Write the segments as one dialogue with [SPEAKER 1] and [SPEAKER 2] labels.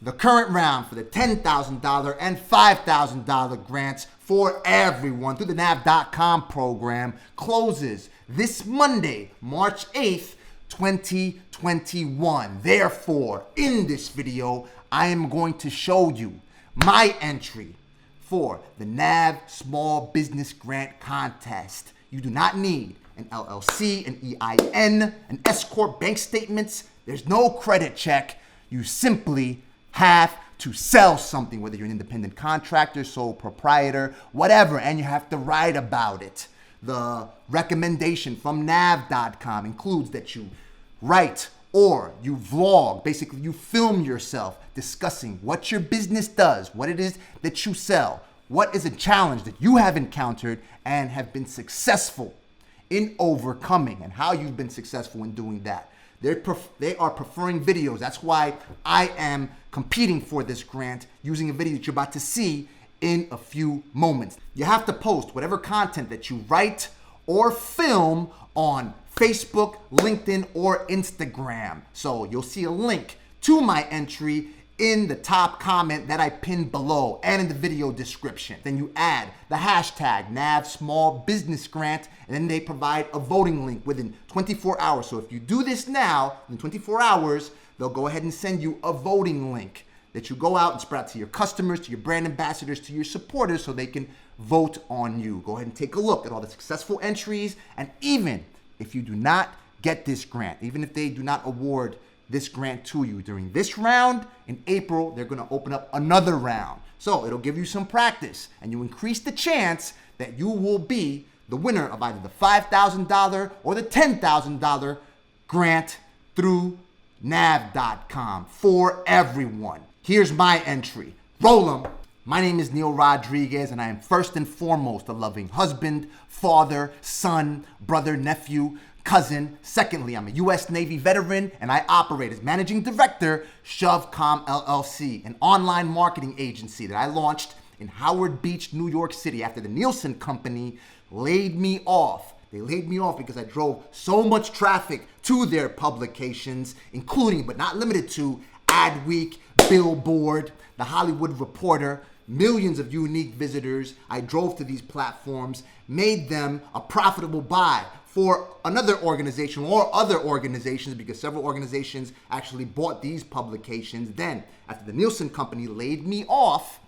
[SPEAKER 1] The current round for the $10,000 and $5,000 grants for everyone through the NAV.com program closes this Monday, March 8th, 2021. Therefore, in this video, I am going to show you my entry for the NAV Small Business Grant Contest. You do not need an LLC, an EIN, an S-Corp bank statements. There's no credit check. You simply have to sell something, whether you're an independent contractor, sole proprietor, whatever, and you have to write about it. The recommendation from NAV.com includes that you write or you vlog, basically you film yourself discussing what your business does, what it is that you sell, what is a challenge that you have encountered and have been successful in overcoming, and how you've been successful in doing that. They are preferring videos. That's why I am competing for this grant using a video that you're about to see in a few moments. You have to post whatever content that you write or film on Facebook, LinkedIn, or Instagram. So you'll see a link to my entry in the top comment that I pinned below and in the video description. Then you add the hashtag NAV Small Business Grant, and then they provide a voting link within 24 hours. So if you do this now, in 24 hours, they'll go ahead and send you a voting link that you go out and spread out to your customers, to your brand ambassadors, to your supporters so they can vote on you. Go ahead and take a look at all the successful entries. And even if you do not get this grant, even if they do not award this grant to you during this round, in April, they're gonna open up another round. So it'll give you some practice and you increase the chance that you will be the winner of either the $5,000 or the $10,000 grant through NAV.com for everyone. Here's my entry. Roll 'em. My name is Neil Rodriguez, and I am first and foremost a loving husband, father, son, brother, nephew, cousin. Secondly, I'm a U.S. Navy veteran, and I operate as managing director, ShoveCom LLC, an online marketing agency that I launched in Howard Beach, New York City after the Nielsen Company laid me off. They laid me off because I drove so much traffic to their publications, including but not limited to Adweek, Billboard, The Hollywood Reporter, millions of unique visitors. I drove to these platforms, made them a profitable buy for another organization or other organizations, because several organizations actually bought these publications. Then, after the Nielsen Company laid me off,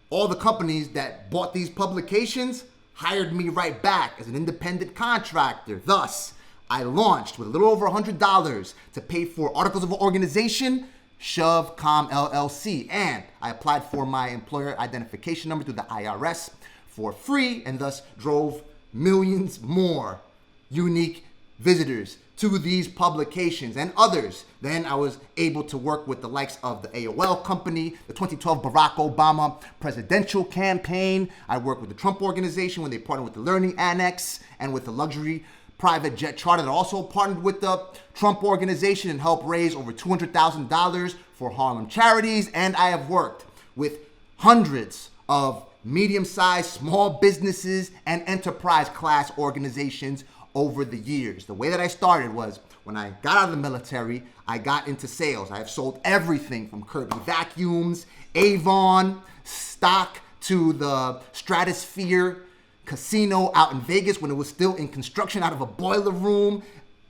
[SPEAKER 1] all the companies that bought these publications hired me right back as an independent contractor. Thus, I launched with a little over $100 to pay for articles of organization, ShoveCom LLC, and I applied for my employer identification number through the IRS for free, and thus drove millions more unique visitors to these publications and others. Then I was able to work with the likes of the AOL company, the 2012 Barack Obama presidential campaign. I worked with the Trump Organization when they partnered with the Learning Annex and with the luxury private jet charter that also partnered with the Trump Organization and helped raise over $200,000 for Harlem charities. And I have worked with hundreds of medium-sized small businesses and enterprise class organizations over the years. The way that I started was when I got out of the military, I got into sales. I have sold everything from Kirby vacuums, Avon, stock, to the Stratosphere Casino out in Vegas when it was still in construction out of a boiler room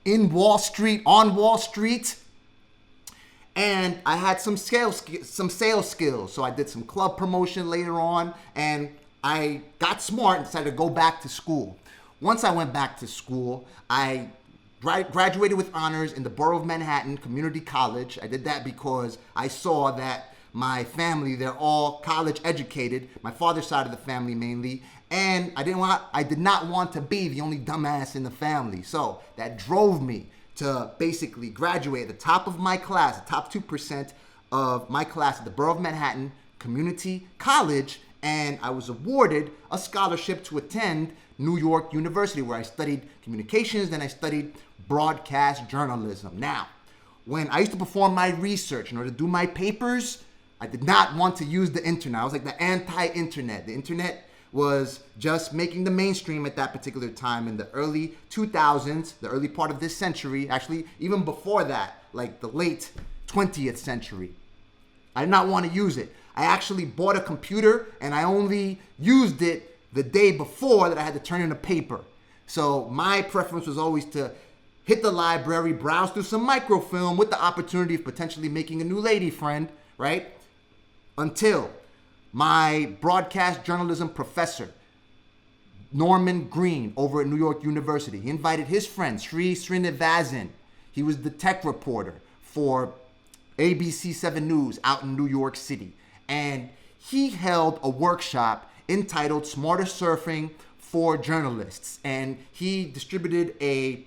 [SPEAKER 1] in Wall Street, on Wall Street. And I had some sales skills. So I did some club promotion later on, and I got smart and decided to go back to school. Once I went back to school, I graduated with honors in the Borough of Manhattan Community College. I did that because I saw that my family, they're all college educated, my father's side of the family mainly, and I did not want to be the only dumbass in the family. So that drove me to basically graduate at the top of my class, the top 2% of my class at the Borough of Manhattan Community College, and I was awarded a scholarship to attend New York University, where I studied communications, then I studied broadcast journalism. Now, when I used to perform my research in order to do my papers, I did not want to use the internet. I was like the anti-internet. The internet was just making the mainstream at that particular time in the early 2000s, the early part of this century, actually even before that, like the late 20th century. I did not want to use it. I actually bought a computer and I only used it the day before that I had to turn in a paper. So my preference was always to hit the library, browse through some microfilm with the opportunity of potentially making a new lady friend, right? Until my broadcast journalism professor, Norman Green, over at New York University, he invited his friend, Sri Srinivasan. He was the tech reporter for ABC 7 News out in New York City. And he held a workshop entitled Smarter Surfing for Journalists. And he distributed a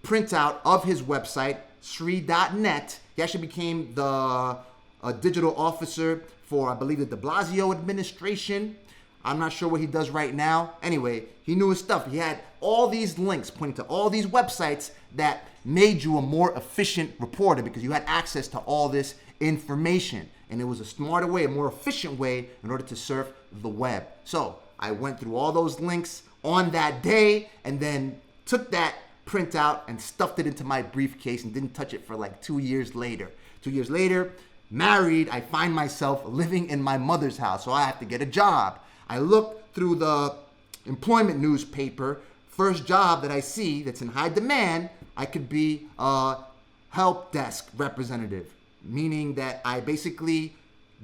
[SPEAKER 1] printout of his website, Sri.net. He actually became the digital officer for, I believe, the de Blasio administration. I'm not sure what he does right now. Anyway, he knew his stuff. He had all these links pointing to all these websites that made you a more efficient reporter because you had access to all this information. And it was a smarter way, a more efficient way in order to surf the web. So I went through all those links on that day and then took that printout and stuffed it into my briefcase and didn't touch it for like 2 years later. 2 years later, married, I find myself living in my mother's house, so I have to get a job. I look through the employment newspaper. First job that I see that's in high demand, I could be a help desk representative, meaning that I basically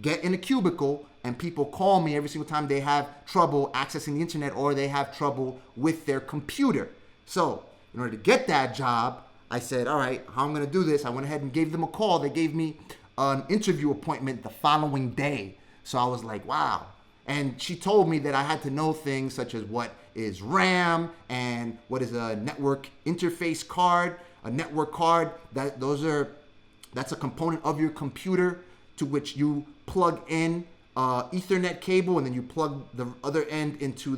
[SPEAKER 1] get in a cubicle and people call me every single time they have trouble accessing the internet or they have trouble with their computer. So in order to get that job, I said, all right, how I'm going to do this? I went ahead and gave them a call. They gave me an interview appointment the following day. So I was like, wow. And she told me that I had to know things such as what is RAM and what is a network interface card. A network card, that's a component of your computer to which you plug in Ethernet cable and then you plug the other end into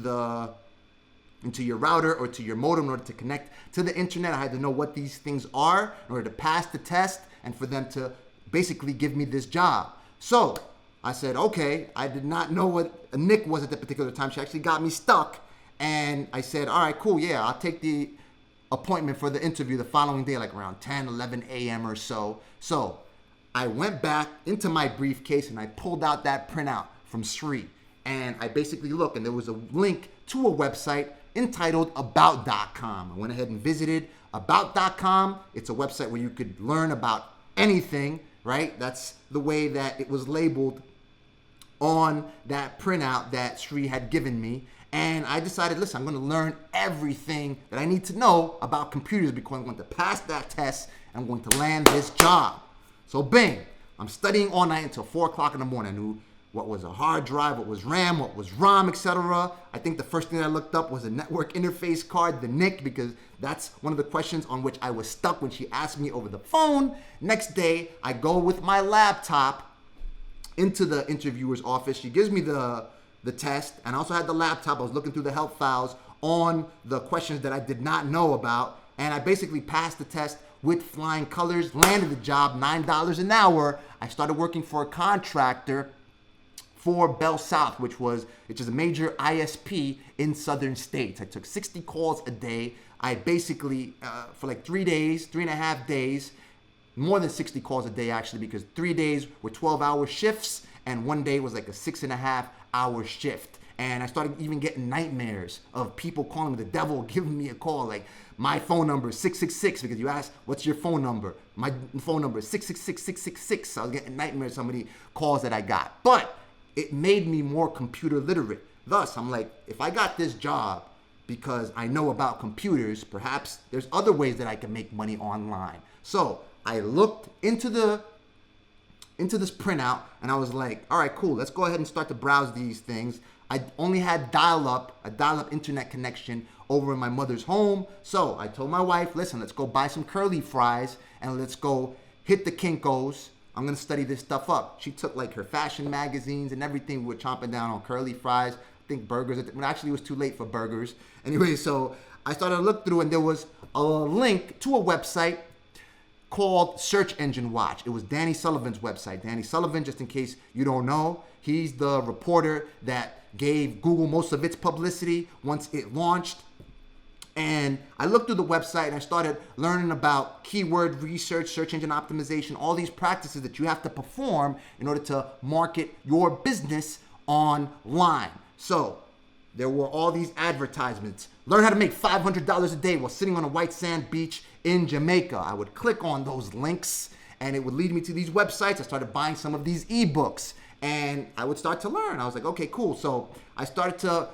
[SPEAKER 1] your router or to your modem in order to connect to the internet. I had to know what these things are in order to pass the test and for them to basically give me this job. So I said, okay, I did not know what a NIC was at that particular time. She actually got me stuck. And I said, all right, cool, yeah, I'll take the appointment for the interview the following day, like around 10, 11 a.m. or so. So I went back into my briefcase and I pulled out that printout from Sri. And I basically looked and there was a link to a website entitled About.com. I went ahead and visited About.com. It's a website where you could learn about anything, right? That's the way that it was labeled on that printout that Sri had given me. And I decided, listen, I'm going to learn everything that I need to know about computers because I'm going to pass that test and I'm going to land this job. So bing, I'm studying all night until 4 o'clock in the morning. I knew what was a hard drive, what was RAM, what was ROM, etc. I think the first thing I looked up was a network interface card, the NIC, because that's one of the questions on which I was stuck when she asked me over the phone. Next day, I go with my laptop into the interviewer's office. She gives me the test, and I also had the laptop. I was looking through the help files on the questions that I did not know about, and I basically passed the test with flying colors, landed the job, $9 an hour. I started working for a contractor for Bell South, which is a major ISP in southern states. I took 60 calls a day. I basically, for like 3 days, 3.5 days, more than 60 calls a day actually, because 3 days were 12-hour shifts and 1 day was like a 6.5-hour shift. And I started even getting nightmares of people calling me, the devil giving me a call, like my phone number is 666, because you ask, what's your phone number? My phone number is 666-666. So I was getting nightmares, so many calls that I got. But it made me more computer literate. Thus, I'm like, if I got this job because I know about computers, perhaps there's other ways that I can make money online. So I looked into this printout and I was like, all right, cool, let's go ahead and start to browse these things. I only had a dial-up internet connection over in my mother's home. So I told my wife, listen, let's go buy some curly fries and let's go hit the Kinko's. I'm going to study this stuff up. She took like her fashion magazines and everything. We were chomping down on curly fries. I think burgers. Actually, it was too late for burgers. Anyway, so I started to look through and there was a link to a website called Search Engine Watch. It was Danny Sullivan's website. Danny Sullivan, just in case you don't know, he's the reporter that gave Google most of its publicity once it launched. And I looked through the website and I started learning about keyword research, search engine optimization, all these practices that you have to perform in order to market your business online. So there were all these advertisements. Learn how to make $500 a day while sitting on a white sand beach in Jamaica. I would click on those links and it would lead me to these websites. I started buying some of these ebooks and I would start to learn. I was like, okay, cool. So I started to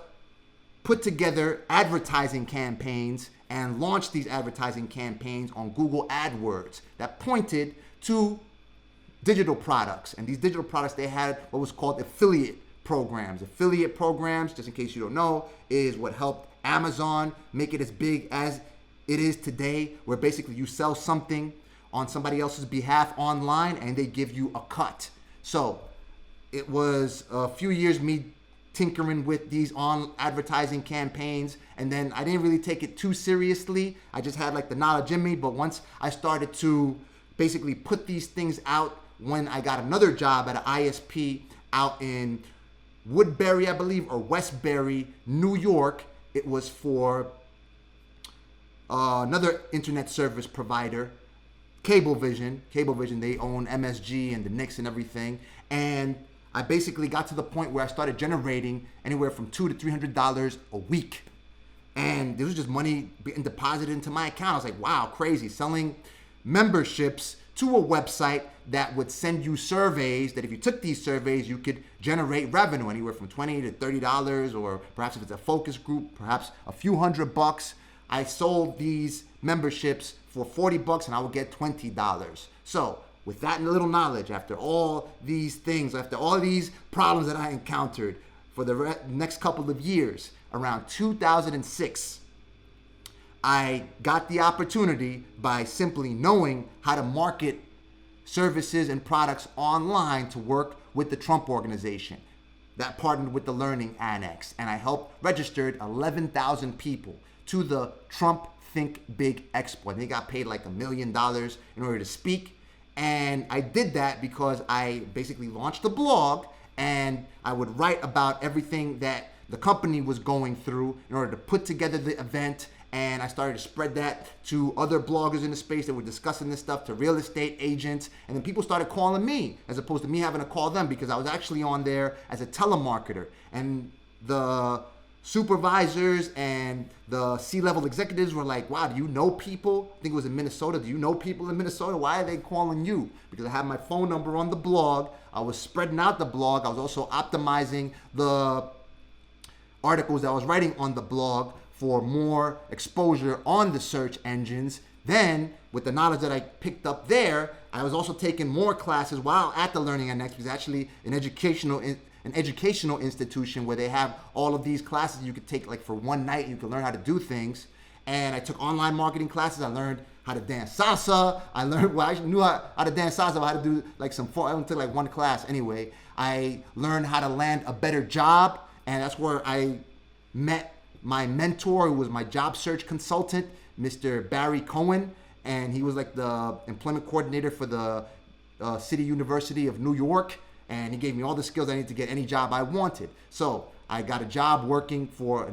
[SPEAKER 1] put together advertising campaigns and launch these advertising campaigns on Google AdWords that pointed to digital products. And these digital products, they had what was called affiliate programs. Affiliate programs, just in case you don't know, is what helped Amazon make it as big as it is today, where basically you sell something on somebody else's behalf online and they give you a cut. So it was a few years me tinkering with these on advertising campaigns, and then I didn't really take it too seriously. I just had like the knowledge in me, but once I started to basically put these things out, when I got another job at an ISP out in Woodbury, I believe, or Westbury, New York, it was for another internet service provider, Cablevision. Cablevision, they own MSG and the Knicks and everything, and I basically got to the point where I started generating anywhere from $200 to $300 a week. And there was just money being deposited into my account. I was like, wow, crazy. Selling memberships to a website that would send you surveys that if you took these surveys, you could generate revenue anywhere from $20 to $30, or perhaps if it's a focus group, perhaps a few $100. I sold these memberships for $40 and I would get $20. So with that little knowledge, after all these things, after all these problems that I encountered for the next couple of years, around 2006, I got the opportunity by simply knowing how to market services and products online to work with the Trump Organization that partnered with the Learning Annex. And I helped registered 11,000 people to the Trump Think Big Expo. And they got paid like $1 million in order to speak. And I did that because I basically launched a blog and I would write about everything that the company was going through in order to put together the event. And I started to spread that to other bloggers in the space that were discussing this stuff, to real estate agents. And then people started calling me as opposed to me having to call them, because I was actually on there as a telemarketer. And the supervisors and the C-level executives were like, wow, do you know people? I think it was in Minnesota. Do you know people in Minnesota? Why are they calling you? Because I had my phone number on the blog. I was spreading out the blog. I was also optimizing the articles that I was writing on the blog for more exposure on the search engines. Then, with the knowledge that I picked up there, I was also taking more classes while at the Learning Annex, which is actually an educational institution where they have all of these classes you could take like for one night. You could learn how to do things. And I took online marketing classes. I learned how to dance salsa. I knew how to dance salsa, but how to do like I only took like one class anyway. I learned how to land a better job, and that's where I met my mentor, who was my job search consultant, Mr. Barry Cohen, and he was like the employment coordinator for the City University of New York, and he gave me all the skills I needed to get any job I wanted. So I got a job working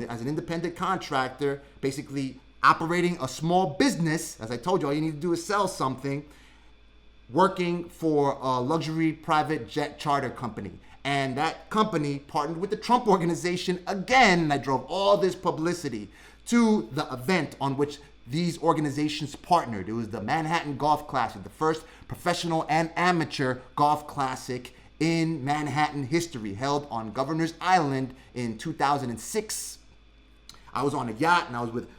[SPEAKER 1] as an independent contractor, basically operating a small business. As I told you, all you need to do is sell something, working for a luxury private jet charter company. And that company partnered with the Trump Organization again. And I drove all this publicity to the event on which these organizations partnered. It was the Manhattan Golf Classic, the first professional and amateur golf classic in Manhattan history, held on Governor's Island in 2006. I was on a yacht and I was with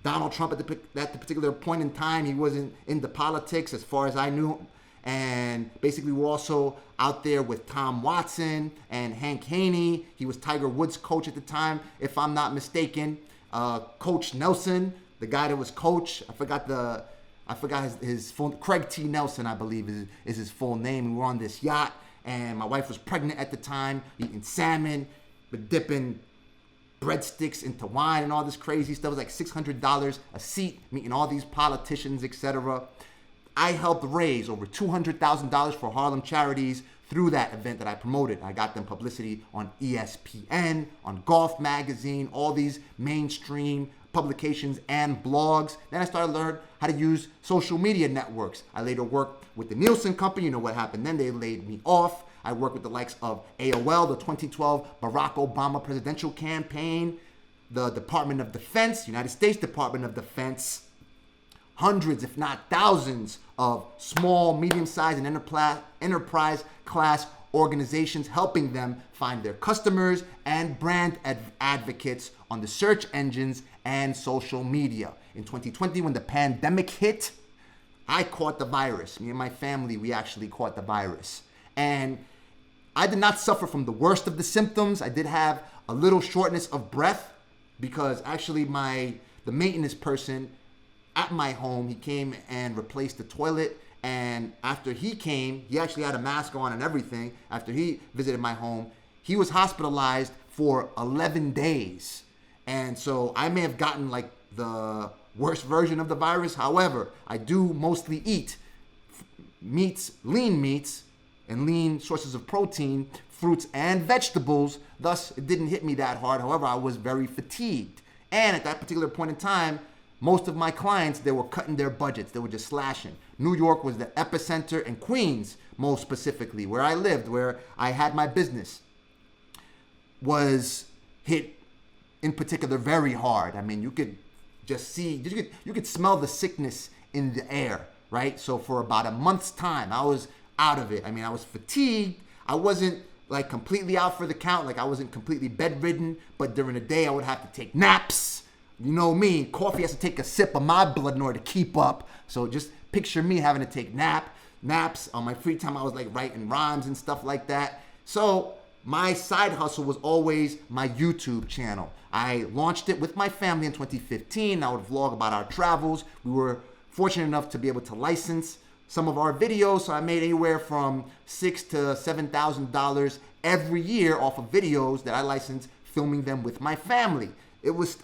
[SPEAKER 1] Donald Trump at the particular point in time. He wasn't into politics as far as I knew. And basically we're also out there with Tom Watson and Hank Haney. He was Tiger Woods' coach at the time, if I'm not mistaken. Coach Nelson, the guy that was coach, I forgot his full, Craig T. Nelson, I believe is his full name. We were on this yacht, and my wife was pregnant at the time, eating salmon, but dipping breadsticks into wine and all this crazy stuff. It was like $600 a seat, meeting all these politicians, etc. I helped raise over $200,000 for Harlem Charities through that event that I promoted. I got them publicity on ESPN, on Golf Magazine, all these mainstream publications and blogs. Then I started to learn how to use social media networks. I later worked with the Nielsen Company. You know what happened then. They laid me off. I worked with the likes of AOL, the 2012 Barack Obama presidential campaign, the Department of Defense, United States Department of Defense, hundreds, if not thousands, of small, medium-sized, and enterprise class organizations, helping them find their customers and brand advocates on the search engines and social media. In 2020, when the pandemic hit, I caught the virus. Me and my family, we actually caught the virus. And I did not suffer from the worst of the symptoms. I did have a little shortness of breath because actually the maintenance person at my home, he came and replaced the toilet. And after he came, he actually had a mask on and everything. After he visited my home, he was hospitalized for 11 days. And so I may have gotten like the worst version of the virus. However, I do mostly eat meats, lean meats, and lean sources of protein, fruits and vegetables. Thus, it didn't hit me that hard. However, I was very fatigued. And at that particular point in time, most of my clients, they were cutting their budgets. They were just slashing. New York was the epicenter, and Queens, most specifically, where I lived, where I had my business, was hit in particular very hard. I mean, you could just see, you could smell the sickness in the air, right? So for about a month's time, I was out of it. I mean, I was fatigued. I wasn't like completely out for the count. Like I wasn't completely bedridden, but during the day I would have to take naps. You know me, coffee has to take a sip of my blood in order to keep up. So just picture me having to take naps. On my free time, I was like writing rhymes and stuff like that. So my side hustle was always my YouTube channel. I launched it with my family in 2015. I would vlog about our travels. We were fortunate enough to be able to license some of our videos. So I made anywhere from $6,000 to $7,000 every year off of videos that I licensed, filming them with my family.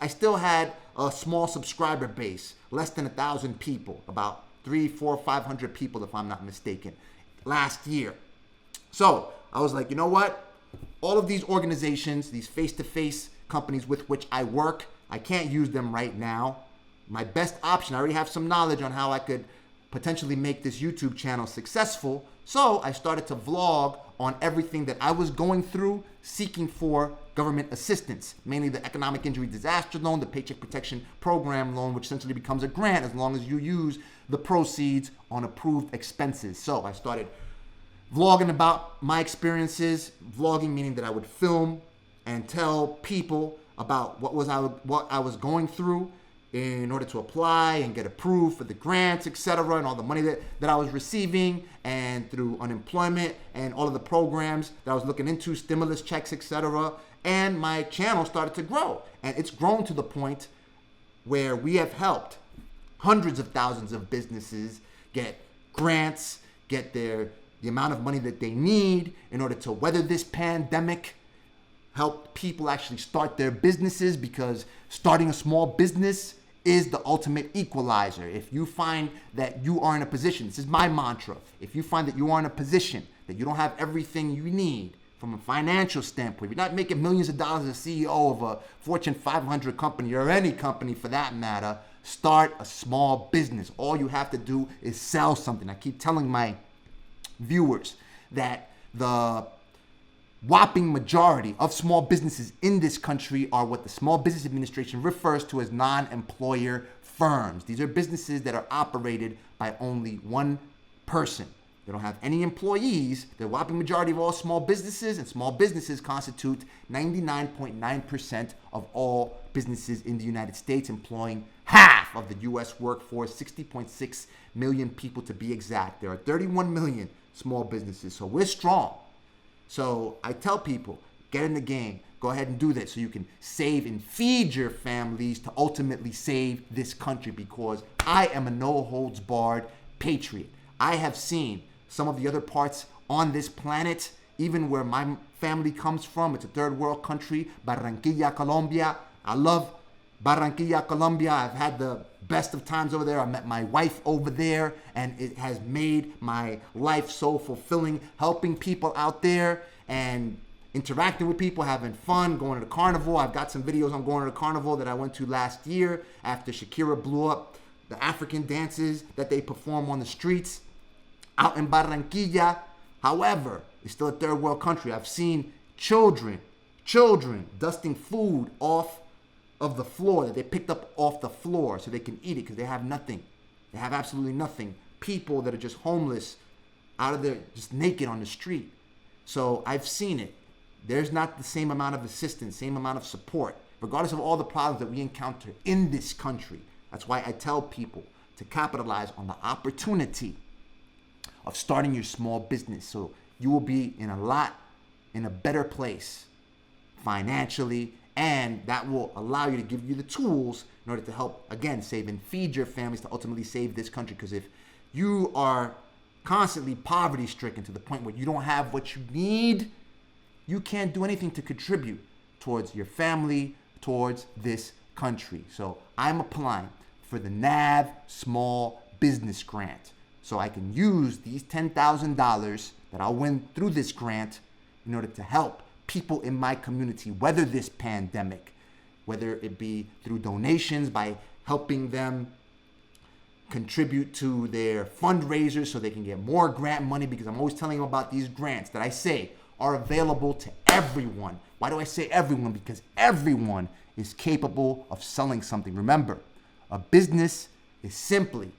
[SPEAKER 1] I still had a small subscriber base, less than 1,000 people, about 300, 400, 500 people, if I'm not mistaken, last year. So I was like, you know what? All of these organizations, these face-to-face companies with which I work, I can't use them right now. My best option, I already have some knowledge on how I could potentially make this YouTube channel successful. So I started to vlog on everything that I was going through, seeking for government assistance, mainly the Economic Injury Disaster Loan, the Paycheck Protection Program loan, which essentially becomes a grant as long as you use the proceeds on approved expenses. So I started vlogging about my experiences, vlogging meaning that I would film and tell people about what I was going through in order to apply and get approved for the grants, etc., and all the money that I was receiving, and through unemployment and all of the programs that I was looking into, stimulus checks, etc. And my channel started to grow, and it's grown to the point where we have helped hundreds of thousands of businesses get grants, get the amount of money that they need in order to weather this pandemic, help people actually start their businesses, because starting a small business is the ultimate equalizer. If you find that you are in a position, this is my mantra, if you find that you are in a position that you don't have everything you need from a financial standpoint, you're not making millions of dollars as a CEO of a Fortune 500 company or any company for that matter, start a small business. All you have to do is sell something. I keep telling my viewers that the whopping majority of small businesses in this country are what the Small Business Administration refers to as non-employer firms. These are businesses that are operated by only one person. They don't have any employees. The whopping majority of all small businesses, and small businesses constitute 99.9% of all businesses in the United States, employing half of the U.S. workforce, 60.6 million people to be exact. There are 31 million small businesses, so we're strong. So I tell people, get in the game. Go ahead and do that so you can save and feed your families to ultimately save this country, because I am a no-holds-barred patriot. I have seen some of the other parts on this planet, even where my family comes from. It's a third world country, Barranquilla, Colombia. I love Barranquilla, Colombia. I've had the best of times over there. I met my wife over there, and it has made my life so fulfilling, helping people out there. And interacting with people, having fun, going to the carnival. I've got some videos on going to the carnival that I went to last year after Shakira blew up, the African dances that they perform on the streets out in Barranquilla. However, it's still a third world country. I've seen children dusting food off of the floor that they picked up off the floor so they can eat it because they have nothing. They have absolutely nothing. People that are just homeless, out of there, just naked on the street. So I've seen it. There's not the same amount of assistance, same amount of support, regardless of all the problems that we encounter in this country. That's why I tell people to capitalize on the opportunity of starting your small business, so you will be in a better place financially, and that will allow you to give you the tools in order to help, again, save and feed your families to ultimately save this country. Because if you are constantly poverty stricken to the point where you don't have what you need, you can't do anything to contribute towards your family, towards this country. So I'm applying for the NAV Small Business Grant, so I can use these $10,000 that I'll win through this grant in order to help people in my community weather this pandemic, whether it be through donations, by helping them contribute to their fundraisers so they can get more grant money, because I'm always telling them about these grants that I say are available to everyone. Why do I say everyone? Because everyone is capable of selling something. Remember, a business is simply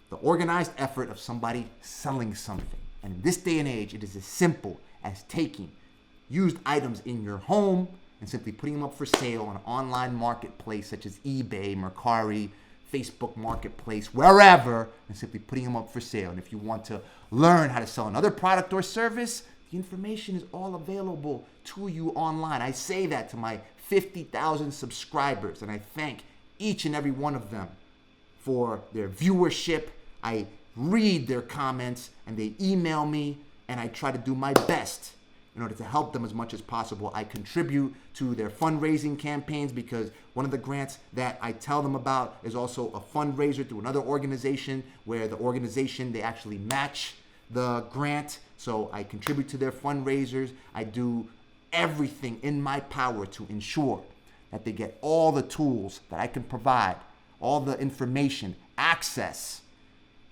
[SPEAKER 1] the organized effort of somebody selling something. And in this day and age, it is as simple as taking used items in your home and simply putting them up for sale on an online marketplace such as eBay, Mercari, Facebook Marketplace, wherever, and simply putting them up for sale. And if you want to learn how to sell another product or service, the information is all available to you online. I say that to my 50,000 subscribers, and I thank each and every one of them for their viewership. I read their comments and they email me, and I try to do my best in order to help them as much as possible. I contribute to their fundraising campaigns because one of the grants that I tell them about is also a fundraiser through another organization, where the organization, they actually match the grant. So I contribute to their fundraisers. I do everything in my power to ensure that they get all the tools that I can provide, all the information, access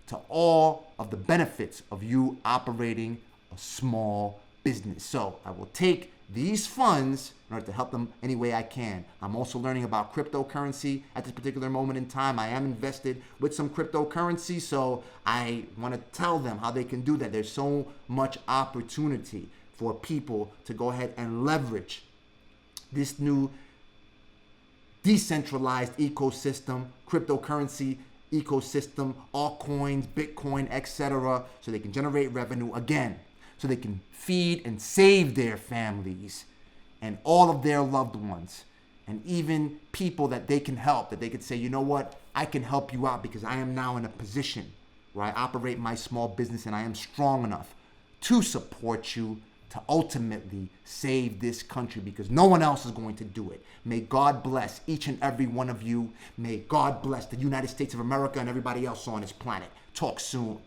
[SPEAKER 1] to all of the benefits of you operating a small business. So I will take these funds in order to help them any way I can. I'm also learning about cryptocurrency at this particular moment in time. I am invested with some cryptocurrency, so I want to tell them how they can do that. There's so much opportunity for people to go ahead and leverage this new decentralized ecosystem, cryptocurrency ecosystem, altcoins, Bitcoin, etc., so they can generate revenue again, so they can feed and save their families and all of their loved ones, and even people that they can help, that they could say, you know what, I can help you out because I am now in a position where I operate my small business and I am strong enough to support you to ultimately save this country, because no one else is going to do it. May God bless each and every one of you. May God bless the United States of America and everybody else on this planet. Talk soon.